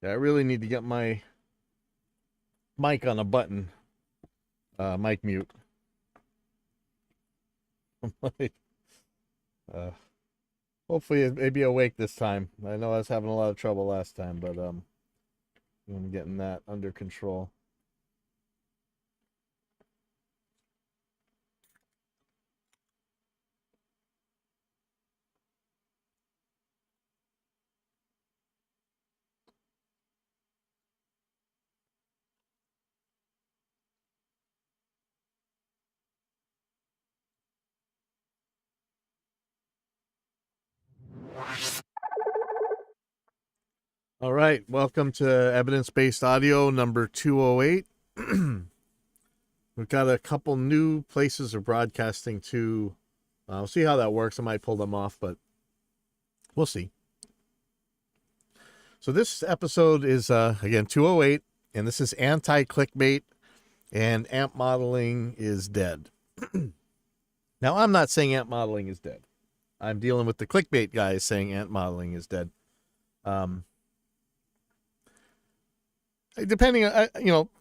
Yeah, I really need to get my mic on a button. Mic mute. Like, uh, hopefully it may be awake this time. I know I was having a lot of trouble last time, but I'm getting that under control. All right, welcome to Evidence-Based Audio number 208. We've got a couple new places of broadcasting to. We'll see how that works. I might pull them off, but we'll see. So this episode is, again, 208, and this is Anti-Clickbait, and AMP modeling is dead. Now, I'm not saying AMP modeling is dead. I'm dealing with the clickbait guys saying AMP modeling is dead. Depending on,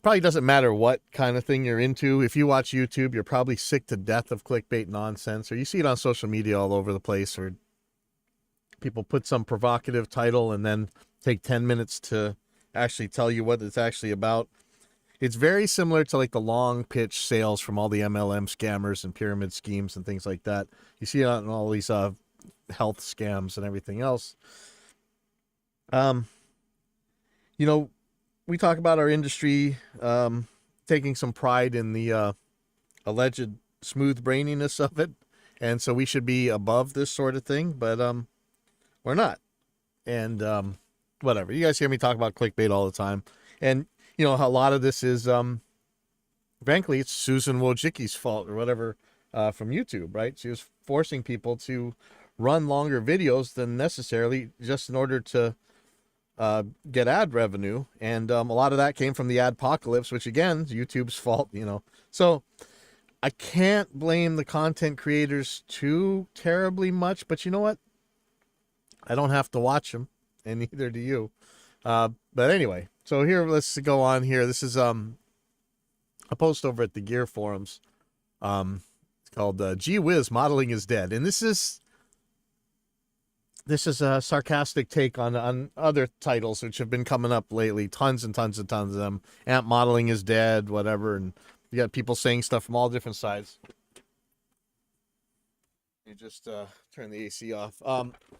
probably doesn't matter what kind of thing you're into. If you watch YouTube, you're probably sick to death of clickbait nonsense, or you see it on social media all over the place, or people put some provocative title and then take 10 minutes to actually tell you what it's actually about. It's very similar to like the long pitch sales from all the MLM scammers and pyramid schemes and things like that. You see it on all these health scams and everything else. We talk about our industry taking some pride in the alleged smooth braininess of it, and so we should be above this sort of thing, but we're not. And whatever. You guys hear me talk about clickbait all the time, and a lot of this is, frankly, it's Susan Wojcicki's fault or whatever from YouTube, right? She was forcing people to run longer videos than necessarily just in order to get ad revenue, and a lot of that came from the adpocalypse, which again is YouTube's fault, So I can't blame the content creators too terribly much, but you know what? I don't have to watch them, and neither do you. But anyway, so here, let's go on here. This is a post over at the Gear Forums. It's called "Gee Whiz, Modeling is Dead," and this is a sarcastic take on other titles which have been coming up lately. Tons and tons and tons of them. AMP modeling is dead, whatever. And you got people saying stuff from all different sides. You just turn the AC off.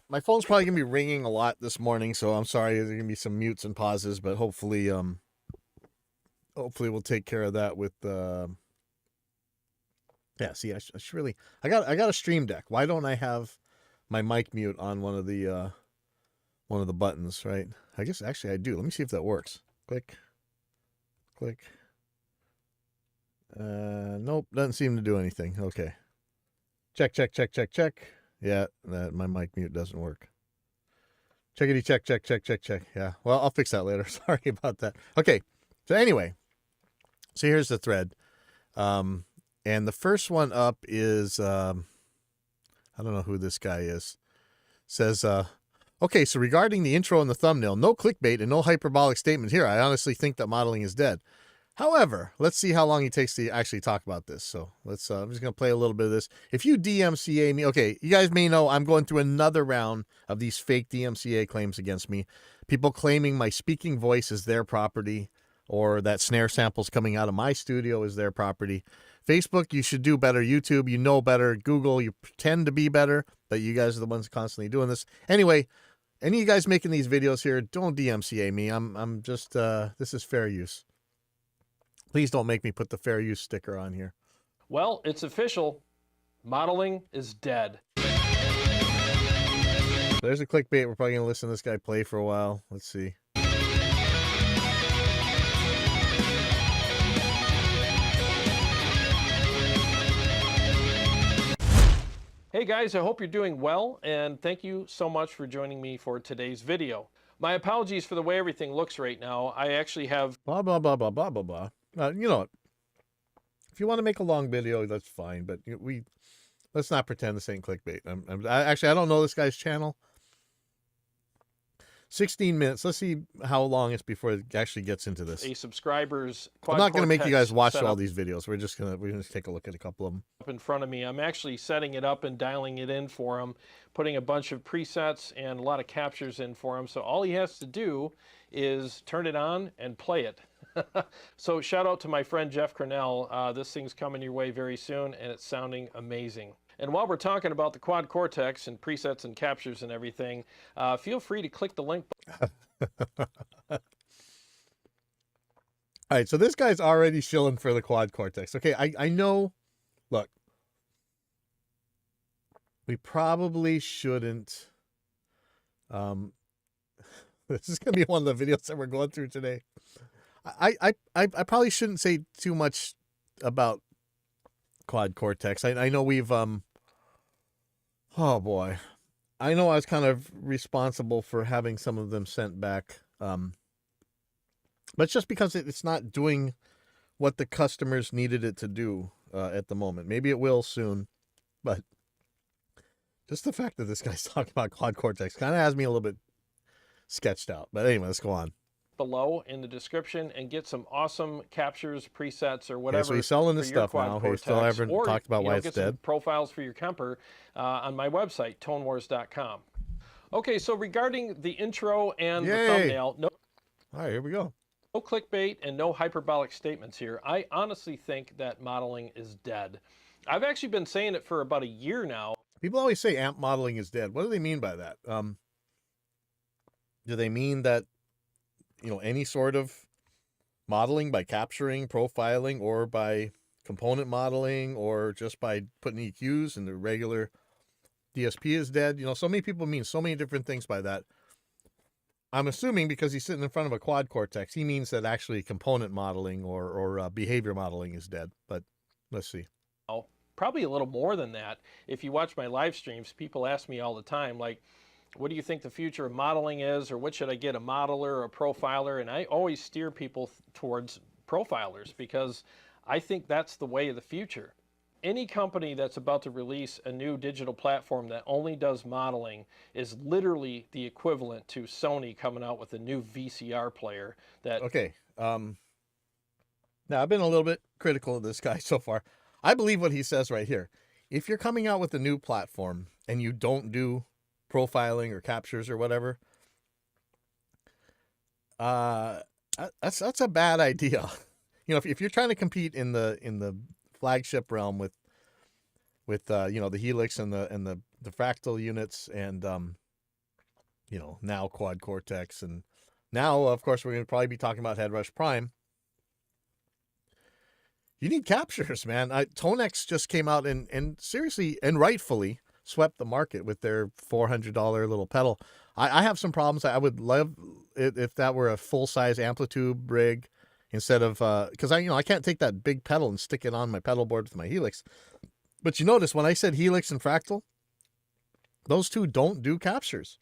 My phone's probably going to be ringing a lot this morning, so I'm sorry. There's going to be some mutes and pauses, but hopefully we'll take care of that with... Yeah, see, I should really... I got a Stream Deck. Why don't I have my mic mute on one of the buttons, right? I guess actually I do. Let me see if that works. Click. Nope, doesn't seem to do anything. Okay. Check. Yeah, my mic mute doesn't work. Checkity check. Yeah. Well, I'll fix that later. Sorry about that. Okay. So anyway, so here's the thread. And the first one up is I don't know who this guy is. Says, okay, so regarding the intro and the thumbnail, no clickbait and no hyperbolic statement here. I honestly think that modeling is dead. However, let's see how long he takes to actually talk about this. So let's, I'm just going to play a little bit of this. If you DMCA me, okay, you guys may know I'm going through another round of these fake DMCA claims against me. People claiming my speaking voice is their property, or that snare samples coming out of my studio is their property. Facebook, you should do better. YouTube, you know better. Google, you pretend to be better, but you guys are the ones constantly doing this. Anyway, any of you guys making these videos here, don't DMCA me. I'm just, this is fair use. Please don't make me put the fair use sticker on here. Well, it's official. Modeling is dead. There's a clickbait. We're probably going to listen to this guy play for a while. Let's see. Hey guys, I hope you're doing well, and thank you so much for joining me for today's video. My apologies for the way everything looks right now. I actually have... Blah, blah, blah, blah, blah, blah, blah. You know what? If you want to make a long video, that's fine, but let's not pretend this ain't clickbait. Actually, I don't know this guy's channel. 16 minutes. Let's see how long it's before it actually gets into this. A subscriber's I'm not going to make you guys watch all setup these videos. We're gonna take a look at a couple of them. up in front of me. I'm actually setting it up and dialing it in for him, putting a bunch of presets and a lot of captures in for him. So all he has to do is turn it on and play it. So shout out to my friend Jeff Cornell. This thing's coming your way very soon, and it's sounding amazing. And while we're talking about the Quad Cortex and presets and captures and everything, feel free to click the link. All right, so this guy's already shilling for the Quad Cortex. Okay, I know. Look, we probably shouldn't. This is gonna be one of the videos that we're going through today. I probably shouldn't say too much about Quad Cortex. I know we've oh boy, I know I was kind of responsible for having some of them sent back. But it's just because it's not doing what the customers needed it to do at the moment. Maybe it will soon, but just the fact that this guy's talking about Quad Cortex kind of has me a little bit sketched out. But anyway, let's go on. Below in the description and get some awesome captures, presets, or whatever. Okay, so he's selling this stuff now. He still haven't talked about why it's dead. Profiles for your Kemper on my website, tonewars.com. Okay, so regarding the intro and the thumbnail, all right, here we go. No clickbait and no hyperbolic statements here. I honestly think that modeling is dead. I've actually been saying it for about a year now. People always say AMP modeling is dead. What do they mean by that? Do they mean that, any sort of modeling by capturing, profiling, or by component modeling, or just by putting EQs and the regular DSP is dead? So many people mean so many different things by that. I'm assuming because he's sitting in front of a Quad Cortex, he means that actually component modeling or behavior modeling is dead. But let's see. Oh, probably a little more than that. If you watch my live streams, people ask me all the time, like, what do you think the future of modeling is, or what should I get, a modeler or a profiler? And I always steer people towards profilers because I think that's the way of the future. Any company that's about to release a new digital platform that only does modeling is literally the equivalent to Sony coming out with a new VCR player. Okay. Now, I've been a little bit critical of this guy so far. I believe what he says right here. If you're coming out with a new platform and you don't do profiling or captures or whatever, that's a bad idea. If you're trying to compete in the flagship realm with the Helix and the Fractal units and now Quad Cortex, and now of course we're going to probably be talking about Headrush Prime. You need captures, man. Tonex just came out and seriously and rightfully swept the market with their $400 little pedal. I have some problems. I would love it if that were a full-size Amplitude rig instead of because I can't take that big pedal and stick it on my pedal board with my Helix. But you notice when I said Helix and Fractal, those two don't do captures.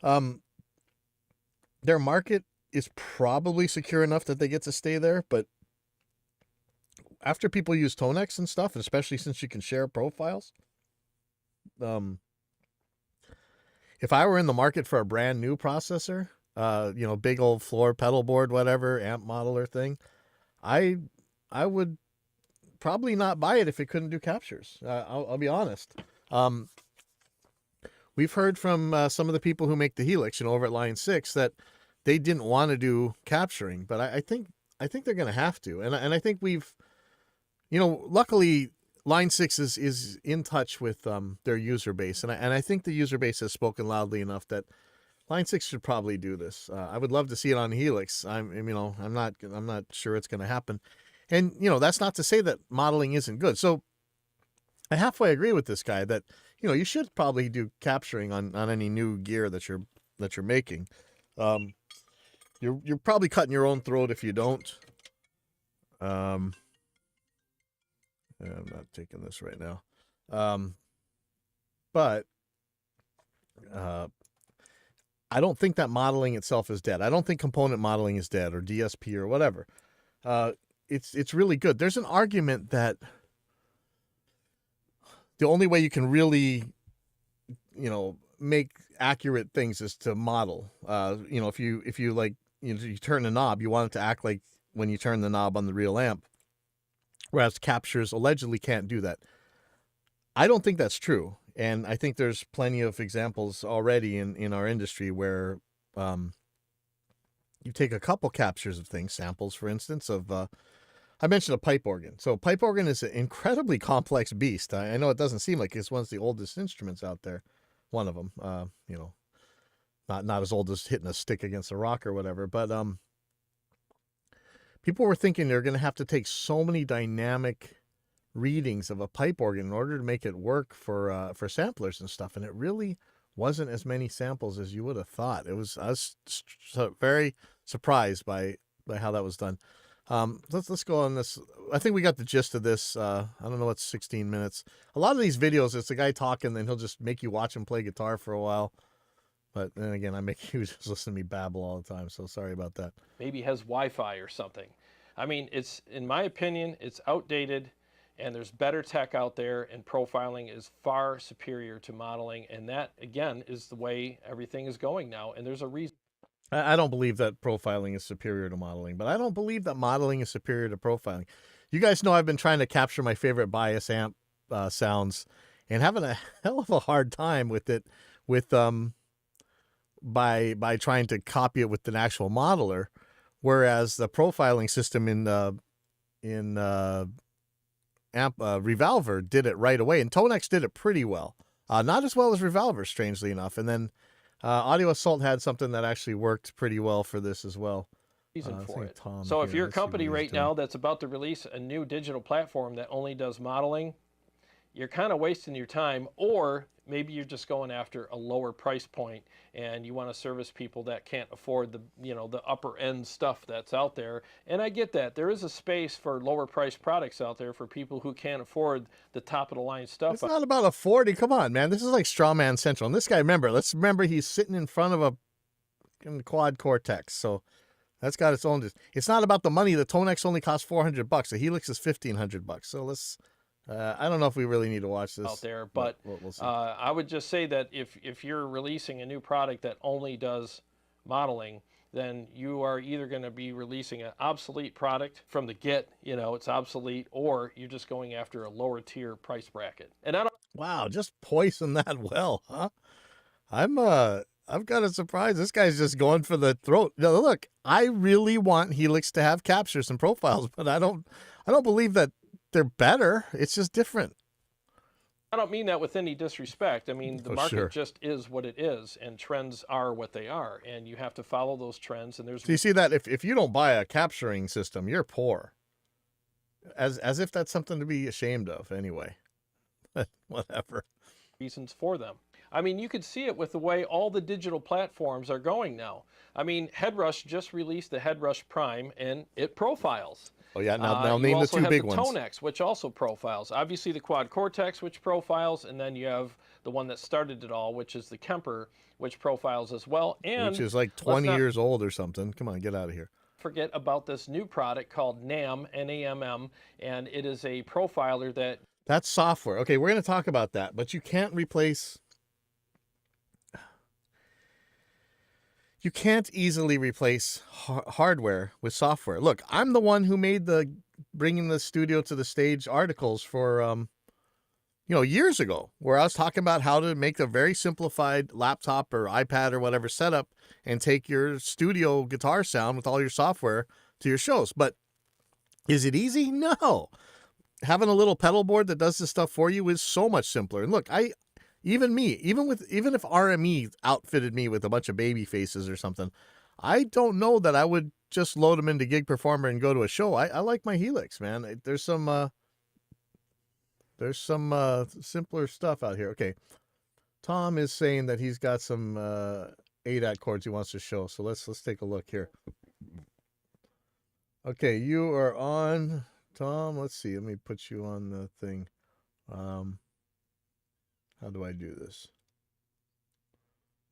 Their market is probably secure enough that they get to stay there, but after people use Tonex and stuff, and especially since you can share profiles, if I were in the market for a brand new processor, big old floor pedal board, whatever, amp modeler thing, I would probably not buy it if it couldn't do captures. I'll be honest. We've heard from some of the people who make the Helix, over at Line 6, that they didn't want to do capturing, but I think they're going to have to. And I think we've, luckily Line 6 is in touch with their user base. And I think the user base has spoken loudly enough that Line 6 should probably do this. I would love to see it on Helix. I'm not sure it's going to happen. And, that's not to say that modeling isn't good. So I halfway agree with this guy that, you should probably do capturing on any new gear that you're making. You're probably cutting your own throat if you don't. I'm not taking this right now. But I don't think that modeling itself is dead. I don't think component modeling is dead or DSP or whatever. It's really good. There's an argument that the only way you can really, make accurate things is to model. You know, if you like, you turn the knob, you want it to act like when you turn the knob on the real amp, whereas captures allegedly can't do that. I don't think that's true, and I think there's plenty of examples already in our industry where you take a couple captures of things, samples, for instance, of I mentioned a pipe organ. So pipe organ is an incredibly complex beast. I know it doesn't seem like it's one of the oldest instruments out there. One of them, you know, not as old as hitting a stick against a rock or whatever. But people were thinking they're going to have to take so many dynamic readings of a pipe organ in order to make it work for samplers and stuff, and it really wasn't as many samples as you would have thought. I was very surprised by how that was done. Let's go on this. I think we got the gist of this. I don't know, it's 16 minutes. A lot of these videos, it's a guy talking, then he'll just make you watch him play guitar for a while. But then again, I make you just listen to me babble all the time, so sorry about that. Maybe has Wi-Fi or something. I mean, it's, in my opinion, it's outdated, and there's better tech out there, and profiling is far superior to modeling, and that, again, is the way everything is going now, and there's a reason. I don't believe that profiling is superior to modeling, but I don't believe that modeling is superior to profiling. You guys know I've been trying to capture my favorite bias amp sounds, and having a hell of a hard time with it, by trying to copy it with an actual modeler, whereas the profiling system in Revolver did it right away, and Tonex did it pretty well. Not as well as Revolver, strangely enough, and then Audio Assault had something that actually worked pretty well for this as well. Reason for it. So if you're a company right now that's about to release a new digital platform that only does modeling, you're kind of wasting your time, or maybe you're just going after a lower price point and you want to service people that can't afford the, you know, the upper end stuff that's out there. And I get that. There is a space for lower priced products out there for people who can't afford the top of the line stuff. It's not about affording. Come on, man. This is like Strawman Central. And this guy, let's remember he's sitting in front of a quad Cortex. So that's got its own. It's not about the money. The Tonex only costs $400. The Helix is $1,500. So let's. I don't know if we really need to watch this out there, but we'll see. I would just say that if you're releasing a new product that only does modeling, then you are either going to be releasing an obsolete product from the get, you know, it's obsolete, or you're just going after a lower tier price bracket. And I don't. Wow, just poison that well, huh? I've got a surprise. This guy's just going for the throat. No, look, I really want Helix to have captures and profiles, but I don't believe that they're better. It's just different. I don't mean that with any disrespect. I mean, the market just is what it is, and trends are what they are, and you have to follow those trends. And there's. So you see that if you don't buy a capturing system, you're poor. As if that's something to be ashamed of, anyway. Whatever. Reasons for them. I mean, you could see it with the way all the digital platforms are going now. I mean, Headrush just released the Headrush Prime, and it profiles. Oh yeah, now name the two big ones. You also have the Tonex, which also profiles. Obviously the Quad Cortex, which profiles, and then you have the one that started it all, which is the Kemper, which profiles as well. And which is like 20 years old or something. Come on, get out of here. Forget about this new product called NAMM, N-A-M-M, and it is a profiler that... That's software. Okay, we're going to talk about that, but you can't replace... You can't easily replace hardware with software. Look, I'm the one who made the bringing the studio to the stage articles for, years ago, where I was talking about how to make a very simplified laptop or iPad or whatever setup and take your studio guitar sound with all your software to your shows. But is it easy? No. Having a little pedal board that does this stuff for you is so much simpler. And look, even if RME outfitted me with a bunch of baby faces or something, I don't know that I would just load them into Gig Performer and go to a show. I like my Helix, man. There's some simpler stuff out here. Okay, Tom is saying that he's got some 8-at chords he wants to show. So let's take a look here. Okay, you are on, Tom. Let's see. Let me put you on the thing. How do I do this?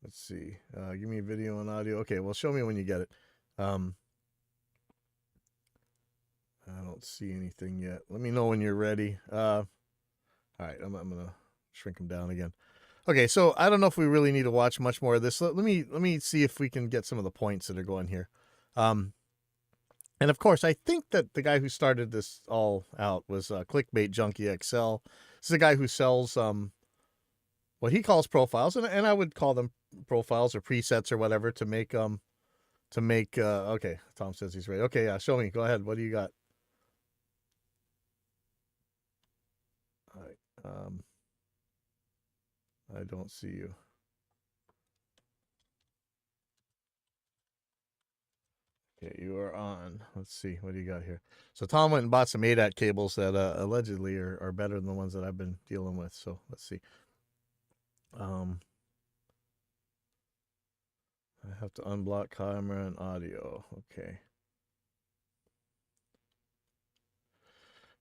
Let's see. Give me video and audio. Okay, well, show me when you get it. I don't see anything yet. Let me know when you're ready. All right, I'm going to shrink them down again. Okay, so I don't know if we really need to watch much more of this. Let me see if we can get some of the points that are going here. And of course, I think that the guy who started this all out was Clickbait Junkie XL. This is a guy who sells what he calls profiles, and I would call them profiles or presets or whatever to make okay. Tom says he's ready. Okay, yeah, show me. Go ahead. What do you got? All right. I don't see you. Okay, you are on. Let's see. What do you got here? So Tom went and bought some ADAT cables that allegedly are better than the ones that I've been dealing with. So let's see. I have to unblock camera and audio. Okay.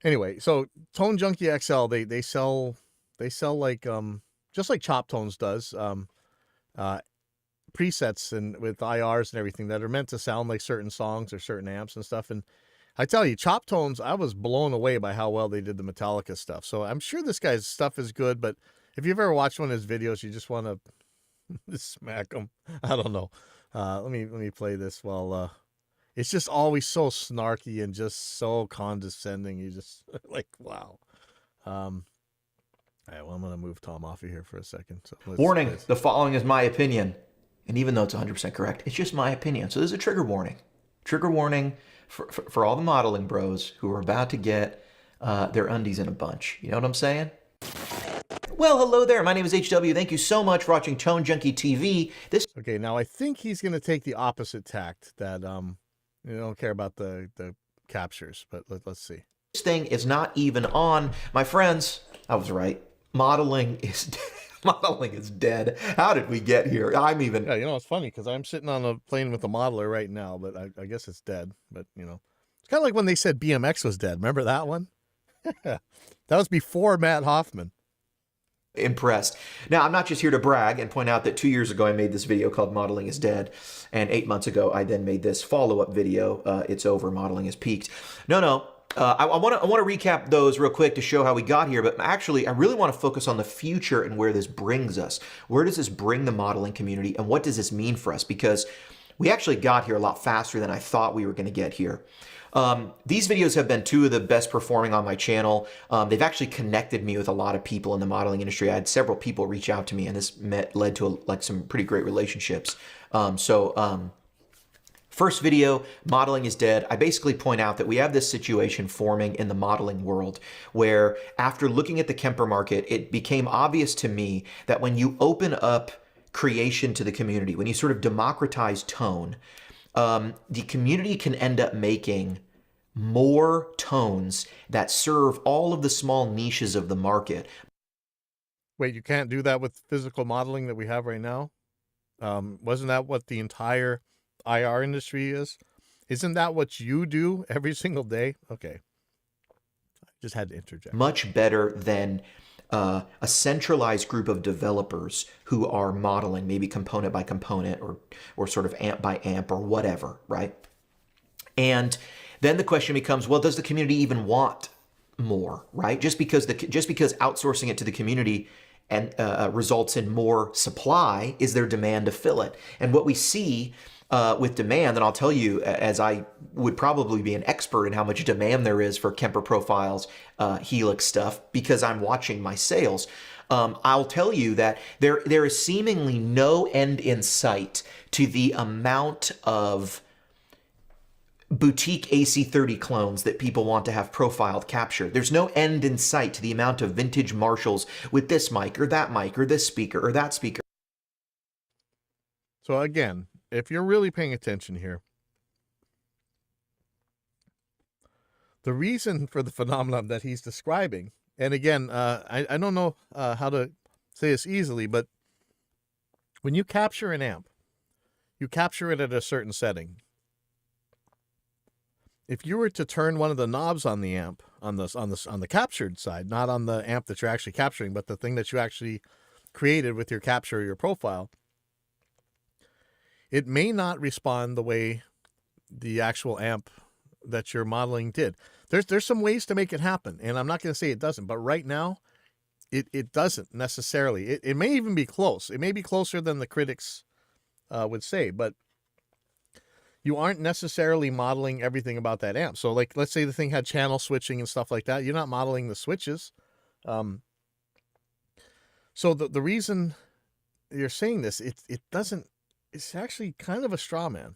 Anyway, so Tone Junkie XL, they sell like just like Chop Tones does, presets and with IRs and everything that are meant to sound like certain songs or certain amps and stuff. And I tell you, Chop Tones, I was blown away by how well they did the Metallica stuff. So I'm sure this guy's stuff is good, but if you've ever watched one of his videos, you just want to smack him. I don't know. Let me play this while it's just always so snarky and just so condescending. You just like, wow. All right, well, I'm going to move Tom off of here for a second. So warning, the following is my opinion. And even though it's 100% correct, it's just my opinion. So there's a trigger warning. Trigger warning for all the modeling bros who are about to get their undies in a bunch. You know what I'm saying? Well, hello there. My name is HW. Thank you so much for watching Tone Junkie TV. Okay, now I think he's going to take the opposite tact that you don't care about the captures, but let's see. This thing is not even on. My friends, I was right. Modeling is modeling is dead. How did we get here? Yeah, you know, it's funny because I'm sitting on a plane with a modeler right now, but I guess it's dead. But you know, it's kind of like when they said BMX was dead. Remember that one? That was before Matt Hoffman. Impressed. Now, I'm not just here to brag and point out that 2 years ago I made this video called Modeling is Dead, and 8 months ago I then made this follow-up video, It's Over, Modeling is Peaked. No. I want to recap those real quick to show how we got here, but actually I really want to focus on the future and where this brings us. Where does this bring the modeling community, and what does this mean for us? Because we actually got here a lot faster than I thought we were going to get here. These videos have been 2 of the best performing on my channel. They've actually connected me with a lot of people in the modeling industry. I had several people reach out to me, and this led to some pretty great relationships. First video, Modeling is Dead. I basically point out that we have this situation forming in the modeling world where after looking at the Kemper market, it became obvious to me that when you open up creation to the community, when you sort of democratize tone, the community can end up making more tones that serve all of the small niches of the market. Wait, you can't do that with physical modeling that we have right now? Wasn't that what the entire IR industry is? Isn't that what you do every single day? Okay. I just had to interject. Much better than a centralized group of developers who are modeling maybe component by component or sort of amp by amp or whatever, right? And then the question becomes, well, does the community even want more, right? Just because outsourcing it to the community and results in more supply, is there demand to fill it? And what we see with demand, and I'll tell you, as I would probably be an expert in how much demand there is for Kemper Profiles, Helix stuff, because I'm watching my sales. I'll tell you that there is seemingly no end in sight to the amount of boutique AC30 clones that people want to have profiled captured. There's no end in sight to the amount of vintage Marshalls with this mic or this speaker or that speaker. So again, if you're really paying attention here, the reason for the phenomenon that he's describing, and again, I don't know how to say this easily, but when you capture an amp, you capture it at a certain setting. If you were to turn one of the knobs on the amp, on the captured side, not on the amp that you're actually capturing, but the thing that you actually created with your capture or your profile, it may not respond the way the actual amp that you're modeling did. There's some ways to make it happen, and I'm not going to say it doesn't, but right now, it doesn't necessarily. It may even be close. It may be closer than the critics would say, but you aren't necessarily modeling everything about that amp. So like, let's say the thing had channel switching and stuff like that. You're not modeling the switches. So the reason you're saying this, it doesn't, it's actually kind of a straw man.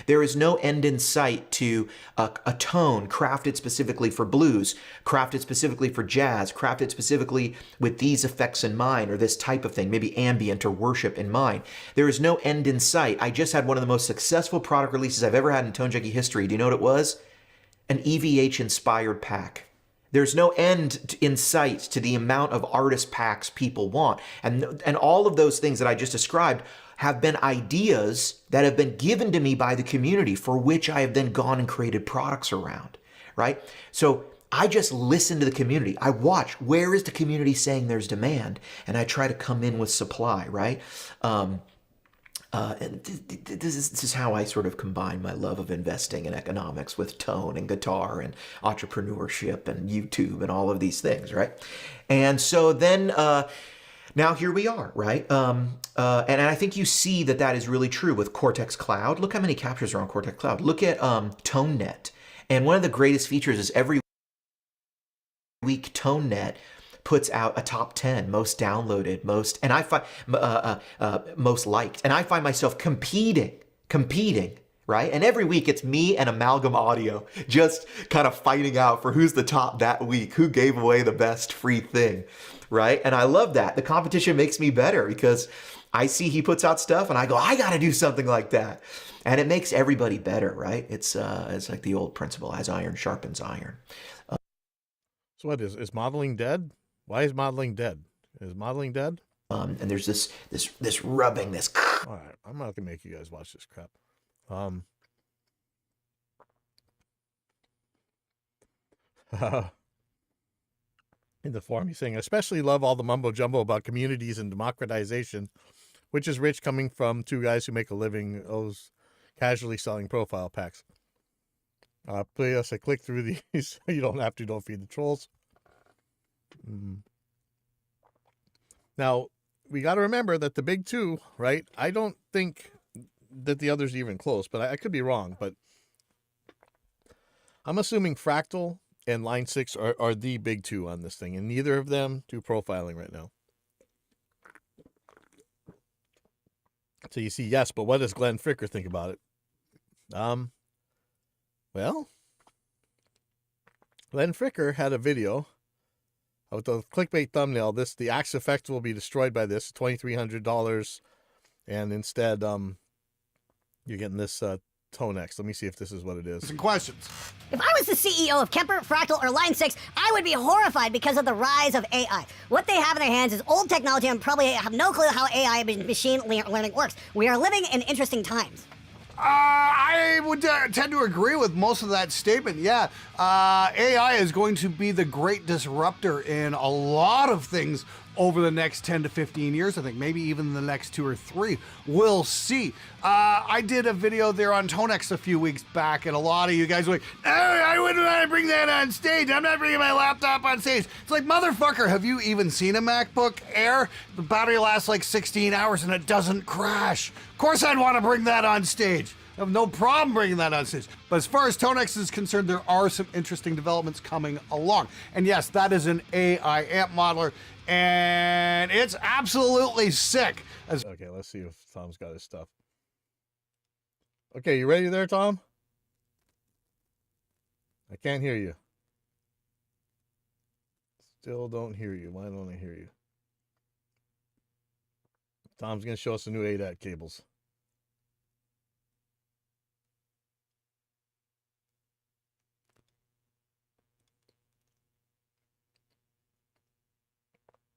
There is no end in sight to a tone crafted specifically for blues, crafted specifically for jazz, crafted specifically with these effects in mind, or this type of thing, maybe ambient or worship in mind. There is no end in sight. I just had one of the most successful product releases I've ever had in Tone Junkie history. Do you know what it was? An EVH inspired pack. There's no end in sight to the amount of artist packs people want. And all of those things that I just described have been ideas that have been given to me by the community for which I have then gone and created products around, right? So I just listen to the community. I watch, where is the community saying there's demand? And I try to come in with supply, right? And this is how I sort of combine my love of investing in economics with tone and guitar and entrepreneurship and YouTube and all of these things, right? And so then now here we are, right? And I think you see that that is really true with Cortex Cloud. Look how many captures are on Cortex Cloud. Look at ToneNet. And one of the greatest features is every week ToneNet puts out a top 10 most downloaded, most, and I find most liked, and I find myself competing, right? And every week it's me and Amalgam Audio just kind of fighting out for who's the top that week, who gave away the best free thing, right? And I love that. The competition makes me better because I see he puts out stuff and I go, I got to do something like that. And it makes everybody better, right? It's like the old principle, as iron sharpens iron. So what is modeling dead? Why is modeling dead? Is modeling dead? And there's this rubbing, this. All right, I'm not gonna make you guys watch this crap. In the forum, he's saying, I especially love all the mumbo jumbo about communities and democratization, which is rich coming from 2 guys who make a living casually selling profile packs. Please, I click through these. You don't have to. Don't feed the trolls. Now, we got to remember that the big 2, right? I don't think that the others are even close, but I could be wrong. But I'm assuming Fractal and Line 6 are the big 2 on this thing, and neither of them do profiling right now. So you see, yes, but what does Glenn Fricker think about it? Well, Glenn Fricker had a video with the clickbait thumbnail. The axe effect will be destroyed by this, $2,300, and instead, you're getting this Tone X. Let me see if this is what it is. Some questions. If I was the CEO of Kemper, Fractal, or Line 6, I would be horrified because of the rise of AI. What they have in their hands is old technology and probably have no clue how AI and machine learning works. We are living in interesting times. I would tend to agree with most of that statement. Yeah, AI is going to be the great disruptor in a lot of things over the next 10 to 15 years. I think maybe even the next 2 or 3. We'll see. I did a video there on Tonex a few weeks back, and a lot of you guys were like, oh, I wouldn't want to bring that on stage. I'm not bringing my laptop on stage. It's like, motherfucker, have you even seen a MacBook Air? The battery lasts like 16 hours and it doesn't crash. Of course I'd want to bring that on stage. I have no problem bringing that on stage. But as far as Tonex is concerned, there are some interesting developments coming along. And yes, that is an AI amp modeler, and it's absolutely sick. Okay, let's see if Tom's got his stuff. Okay, you ready there, Tom? I can't hear you. Still don't hear you. Why don't I hear you? Tom's going to show us the new ADAT cables.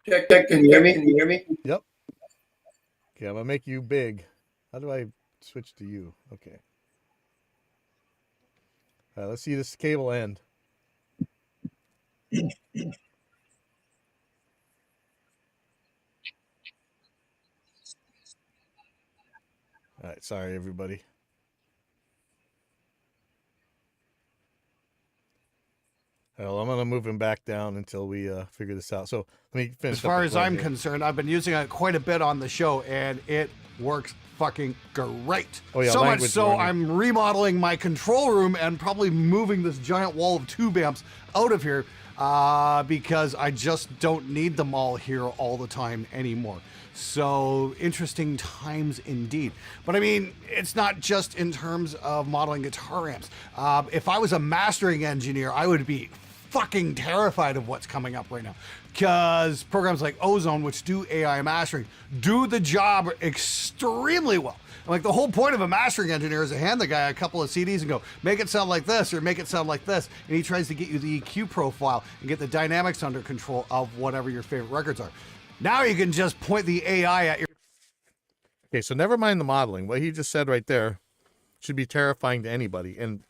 Check, can you hear me? Can you hear me? Yep. Okay, I'm going to make you big. How do I switch to you? Okay. All right, let's see this cable end. All right, sorry, everybody. Well, I'm going to move him back down until we figure this out. So let me finish. As far up as the I'm plan here. concerned, I've been using it quite a bit on the show, and it works fucking great. Oh, yeah, so much language so learning. I'm remodeling my control room and probably moving this giant wall of tube amps out of here because I just don't need them all here all the time anymore. So interesting times indeed. But I mean, it's not just in terms of modeling guitar amps. If I was a mastering engineer, I would be fucking terrified of what's coming up right now, because programs like Ozone, which do AI mastering, do the job extremely well. And like, the whole point of a mastering engineer is to hand the guy a couple of CDs and go, make it sound like this or make it sound like this, and he tries to get you the EQ profile and get the dynamics under control of whatever your favorite records are. Now you can just point the AI at your... Okay, so never mind the modeling. What he just said right there should be terrifying to anybody. And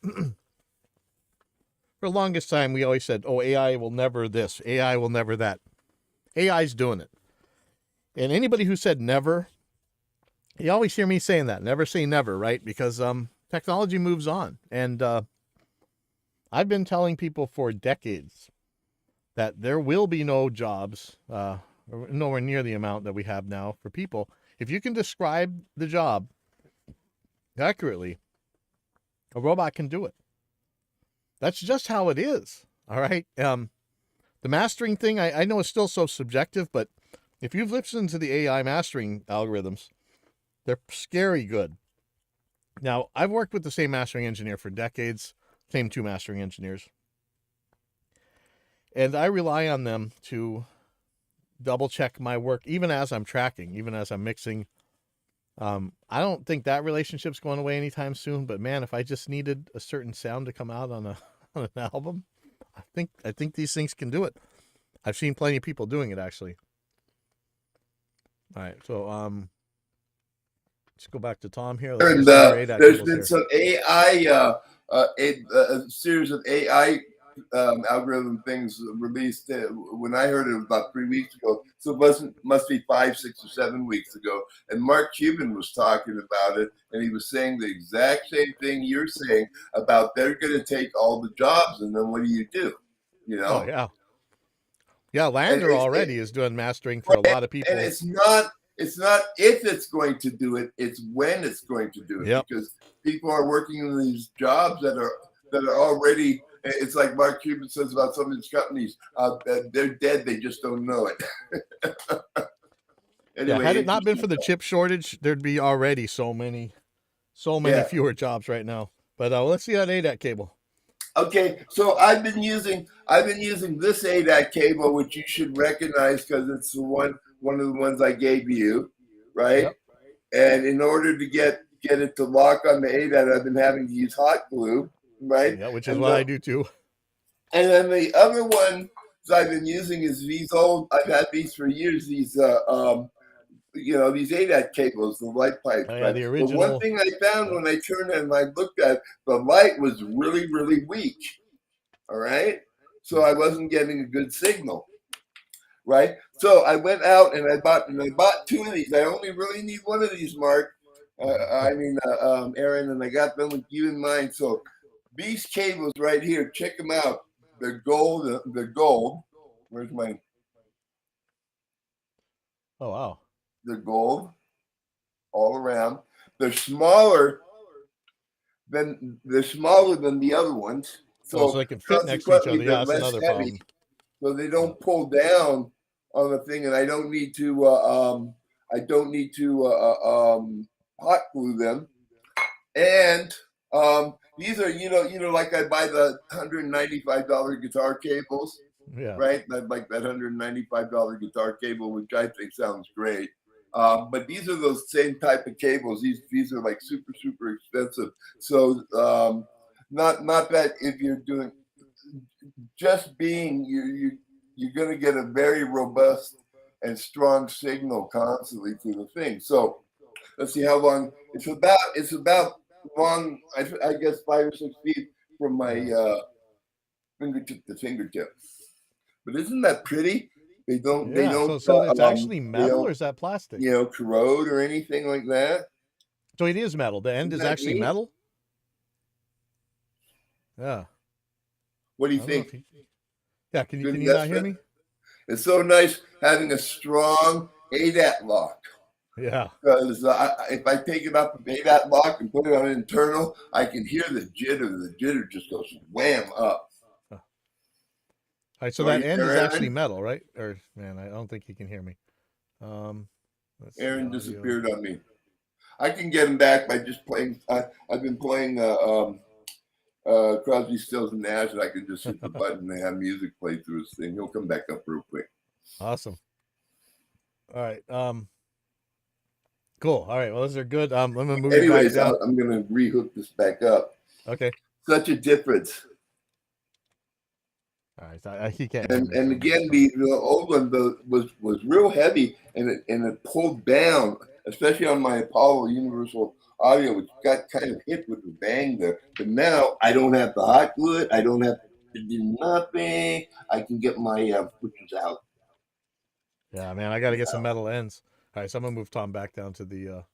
for the longest time, we always said, oh, AI will never this, AI will never that. AI's doing it. And anybody who said never, you always hear me saying that, never say never, right? Because technology moves on. And I've been telling people for decades that there will be no jobs, nowhere near the amount that we have now for people. If you can describe the job accurately, a robot can do it. That's just how it is. All right. The mastering thing, I know it's still so subjective, but if you've listened to the AI mastering algorithms, they're scary good. Now, I've worked with the same mastering engineer for decades, same two mastering engineers. And I rely on them to double check my work, even as I'm tracking, even as I'm mixing. I don't think that relationship's going away anytime soon, but man, if I just needed a certain sound to come out on an album, I think these things can do it. I've seen plenty of people doing it, actually. All right, so let's go back to Tom here. And there's been some AI, a series of AI algorithm things released. When I heard it, was about 3 weeks ago. So it must be 5, 6, or 7 weeks ago. And Mark Cuban was talking about it, and he was saying the exact same thing you're saying about they're going to take all the jobs, and then what do? You know? Oh yeah, yeah. Lander already is doing mastering for a lot of people. And it's not if it's going to do it, it's when it's going to do it. Yep. Because people are working in these jobs that are already. It's like Mark Cuban says about some of these companies, they're dead, they just don't know it. Anyway, yeah, had it not been for the chip shortage, there'd be already so many fewer jobs right now. But let's see that ADAT cable. Okay, so I've been using this ADAT cable, which you should recognize because it's the one of the ones I gave you, right? Yep. And in order to get it to lock on the ADAT, I've been having to use hot glue, right? Yeah, which is what I do too. And then the other one I've been using is these old. I've had these for years. These these ADAT cables, the light pipes. Oh, yeah, right? the original. But one thing I found when I turned it and I looked at it, the light was really, really weak. All right, so I wasn't getting a good signal. Right, so I went out and I bought 2 of these. I only really need 1 of these, Mark. Aaron, and I got them with you in mind. So these cables right here, check them out. They're gold. Where's mine? Oh wow. They're gold all around. They're smaller than the other ones. So they can fit next to each other. Yeah, that's another problem. So they don't pull down on the thing, and I don't need to hot glue them. And these are like I buy the $195 guitar cables. Yeah. Right, like that $195 guitar cable, which I think sounds great. But these are those same type of cables. These are like super, super expensive. So not that if you're doing just being you're going to get a very robust and strong signal constantly through the thing. So let's see how long it's about long. I guess 5 or 6 feet from my fingertip to fingertip. But isn't that pretty? They don't. So it's actually metal, or is that plastic? Corrode or anything like that. So it is metal. The end is actually metal. Yeah. What do you think? Yeah, can Couldn't you not guess hear it. me? It's so nice having a strong ADAT lock. Yeah. Because if I take it up a ADAT lock and put it on internal, I can hear the jitter. The jitter just goes wham up. All right, so So are that you end there, is actually Aaron? metal, right? Or man, I don't think he can hear me. Let's see, Aaron audio. disappeared on me. I can get him back by just playing. I've been playing Crosby, Stills, and Nash, and I can just hit the button and have music play through his thing. He'll come back up real quick. Awesome. All right. Cool. All right. Well, those are good. I'm gonna move you back Anyways, down. I'm going to rehook this back up. Okay. Such a difference. All right. So he can't hear me. And so again, that's the old one was real heavy, and it pulled down, especially on my Apollo Universal Audio, which got kind of hit with the bang there. But now I don't have to hot glue it. I don't have to do nothing. I can get my switches out. Yeah, man, I got to get some metal ends. All right, so I'm gonna move Tom back down to the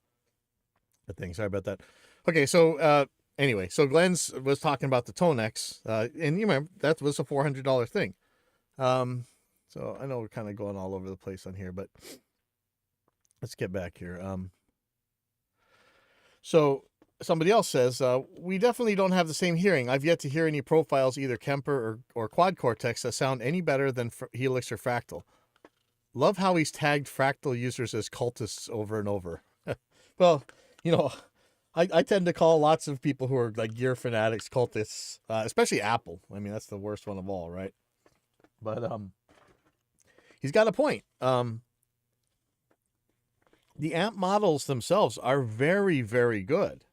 thing. Sorry about that. Okay, so anyway, so Glenn's was talking about the Tonex, and you remember that was a $400 thing. So I know we're kind of going all over the place on here, but let's get back here. So somebody else says we definitely don't have the same hearing. I've yet to hear any profiles, either Kemper or Quad Cortex, that sound any better than Helix or Fractal. Love how he's tagged Fractal users as cultists over and over. Well, you know, I tend to call lots of people who are like gear fanatics cultists, especially Apple. I mean, that's the worst one of all, right? But he's got a point. The amp models themselves are very, very good.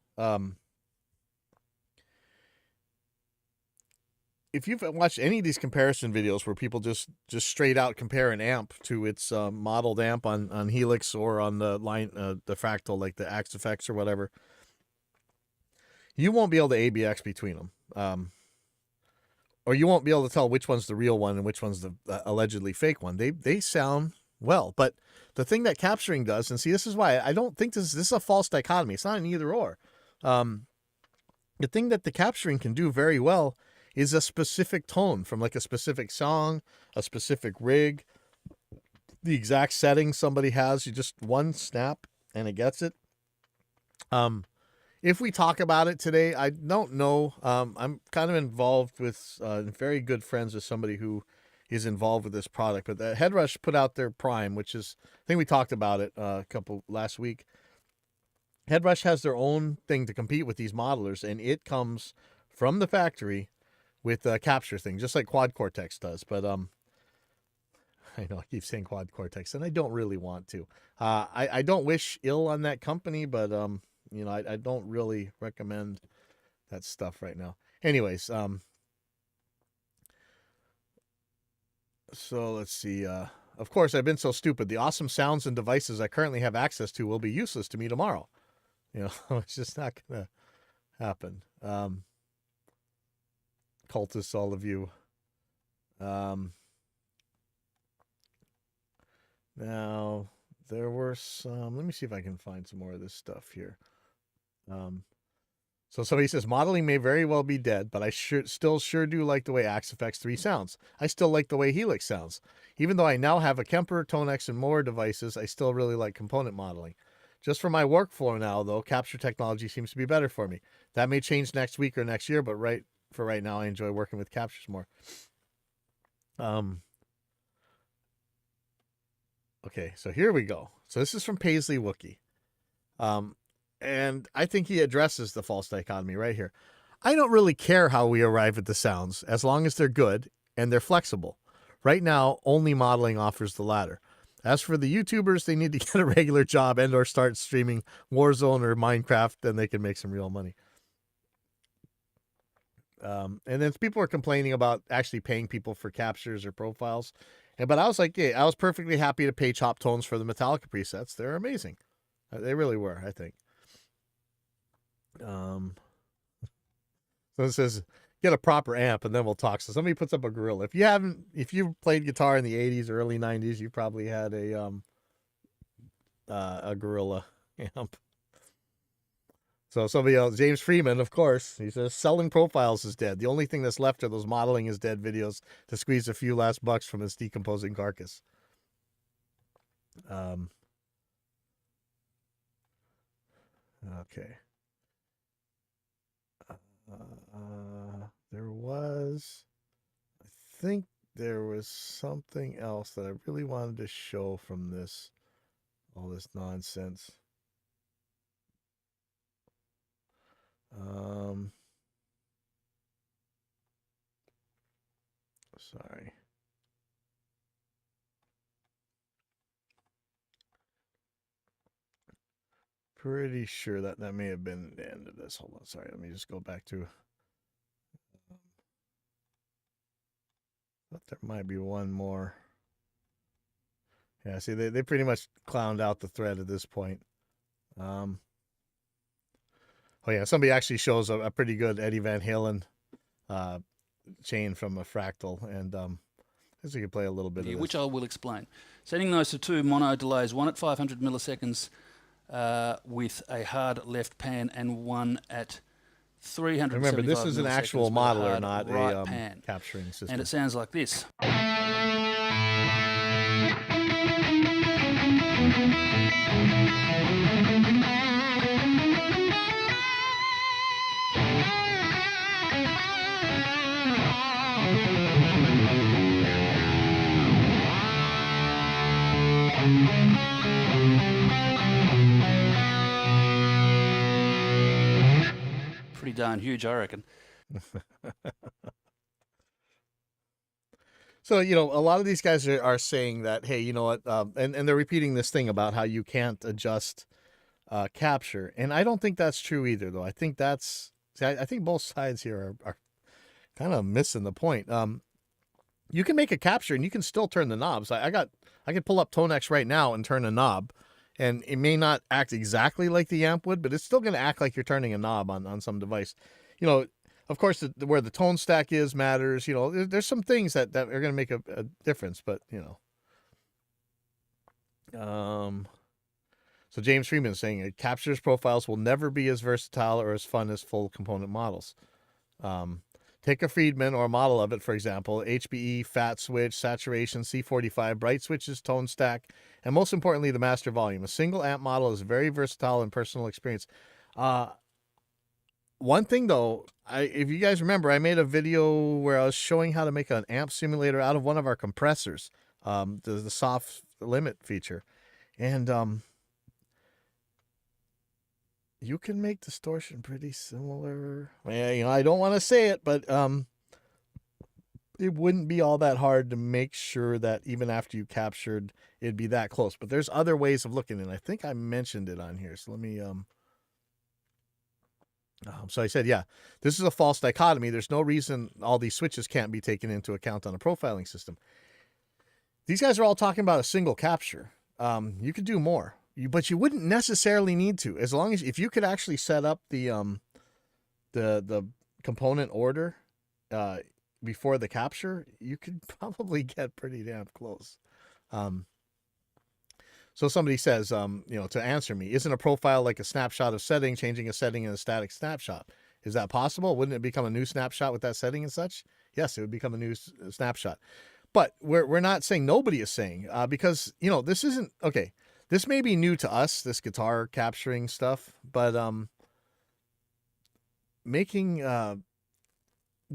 If you've watched any of these comparison videos where people just straight out compare an amp to its modeled amp on Helix or on the line the Fractal, like the Axe Effects or whatever, you won't be able to ABX between them, or you won't be able to tell which one's the real one and which one's the allegedly fake one. They sound well, but the thing that capturing does, and see, this is why I don't think this is a false dichotomy. It's not an either or. The thing that the capturing can do very well is a specific tone from like a specific song, a specific rig, the exact setting somebody has. You just one snap and it gets it. If we talk about it today, I don't know. I'm kind of involved with very good friends with somebody who is involved with this product, but the Headrush put out their Prime, which is, I think we talked about it a couple last week. Headrush has their own thing to compete with these modelers, and it comes from the factory with a capture thing, just like Quad Cortex does. But I know I keep saying Quad Cortex, and I don't really want to. I don't wish ill on that company, but you know, I don't really recommend that stuff right now. Anyways, so let's see. Of course, I've been so stupid. The awesome sounds and devices I currently have access to will be useless to me tomorrow. You know, it's just not gonna happen. Cultists, all of you. Now there were some. Let me see if I can find some more of this stuff here. So somebody says modeling may very well be dead, but I still sure do like the way Axe Effects 3 sounds. I still like the way Helix sounds. Even though I now have a Kemper, Tonex, and more devices, I still really like component modeling. Just for my workflow now, though, capture technology seems to be better for me. That may change next week or next year, but for right now, I enjoy working with captures more. Okay, so here we go. So this is from Paisley Wookie. And I think he addresses the false dichotomy right here. I don't really care how we arrive at the sounds, as long as they're good and they're flexible. Right now, only modeling offers the latter. As for the YouTubers, they need to get a regular job and or start streaming Warzone or Minecraft, then they can make some real money. And then people are complaining about actually paying people for captures or profiles. But I was like, yeah, I was perfectly happy to pay Chop Tones for the Metallica presets. They're amazing. They really were, I think. So it says, get a proper amp and then we'll talk. So somebody puts up a gorilla. If you played guitar in the 80s or early 90s, you probably had a gorilla amp. So somebody else, James Freeman, of course, he says selling profiles is dead. The only thing that's left are those modeling is dead videos to squeeze a few last bucks from its decomposing carcass. Okay. I think there was something else that I really wanted to show from this, all this nonsense. Sorry. Pretty sure that may have been the end of this. Hold on, sorry. Let me just go back to. Thought there might be one more. Yeah, see, they pretty much clowned out the thread at this point. Oh yeah, somebody actually shows a pretty good Eddie Van Halen chain from a fractal, and I guess we could play a little bit of this. Which I will explain. Setting those to 2 mono delays, 1 at 500 milliseconds with a hard left pan, and 1 at 375 Remember, this is an actual milliseconds with a modeler, hard not right a pan. capturing system. And it sounds like this. Pretty darn huge, I reckon. So, a lot of these guys are saying that, hey, you know what, and they're repeating this thing about how you can't adjust capture. And I don't think that's true either, though. I think I think both sides here are kind of missing the point. You can make a capture and you can still turn the knobs. I could pull up ToneX right now and turn a knob, and it may not act exactly like the amp would, but it's still going to act like you're turning a knob on some device. Of course, where the tone stack is matters. There's some things that are going to make a difference, but So James Freeman is saying captures profiles will never be as versatile or as fun as full component models. Take a Friedman or a model of it, for example, HBE, fat switch, saturation, C45, bright switches, tone stack, and most importantly, the master volume. A single amp model is very versatile and personal experience. One thing though, if you guys remember, I made a video where I was showing how to make an amp simulator out of one of our compressors, the soft limit feature. And you can make distortion pretty similar. I don't want to say it, but it wouldn't be all that hard to make sure that even after you captured, it'd be that close. But there's other ways of looking at it. I think I mentioned it on here. So let me... So I said, yeah, this is a false dichotomy. There's no reason all these switches can't be taken into account on a profiling system. These guys are all talking about a single capture. You could do more, but you wouldn't necessarily need to, as long as if you could actually set up the component order before the capture, you could probably get pretty damn close. So somebody says, to answer me, isn't a profile like a snapshot of setting, changing a setting in a static snapshot? Is that possible? Wouldn't it become a new snapshot with that setting and such? Yes, it would become a new snapshot. But we're not saying, nobody is saying, because, this isn't, okay, this may be new to us, this guitar capturing stuff, but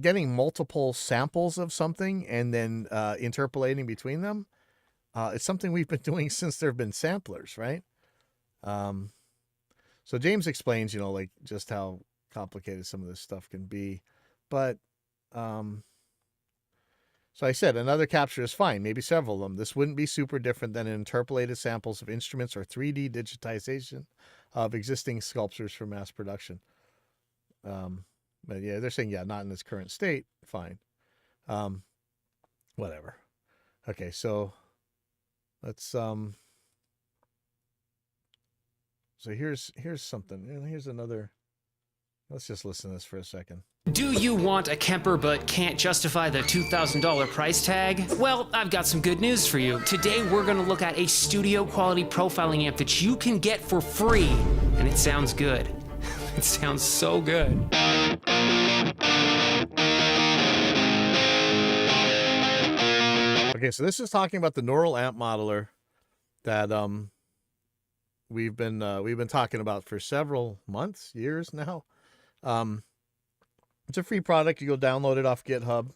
getting multiple samples of something and then interpolating between them, it's something we've been doing since there have been samplers, right? So James explains, like just how complicated some of this stuff can be. But so I said another capture is fine, maybe several of them. This wouldn't be super different than interpolated samples of instruments or 3D digitization of existing sculptures for mass production. But yeah, they're saying, yeah, not in its current state. Fine. Whatever. Okay, so let's so here's something. Here's another. Let's just listen to this for a second. Do you want a Kemper but can't justify the $2,000 price tag? Well, I've got some good news for you. Today we're going to look at a studio quality profiling amp that you can get for free, and it sounds good. It sounds so good. Okay, so this is talking about the neural amp modeler that we've been talking about for several months, years now. It's a free product. You go download it off GitHub,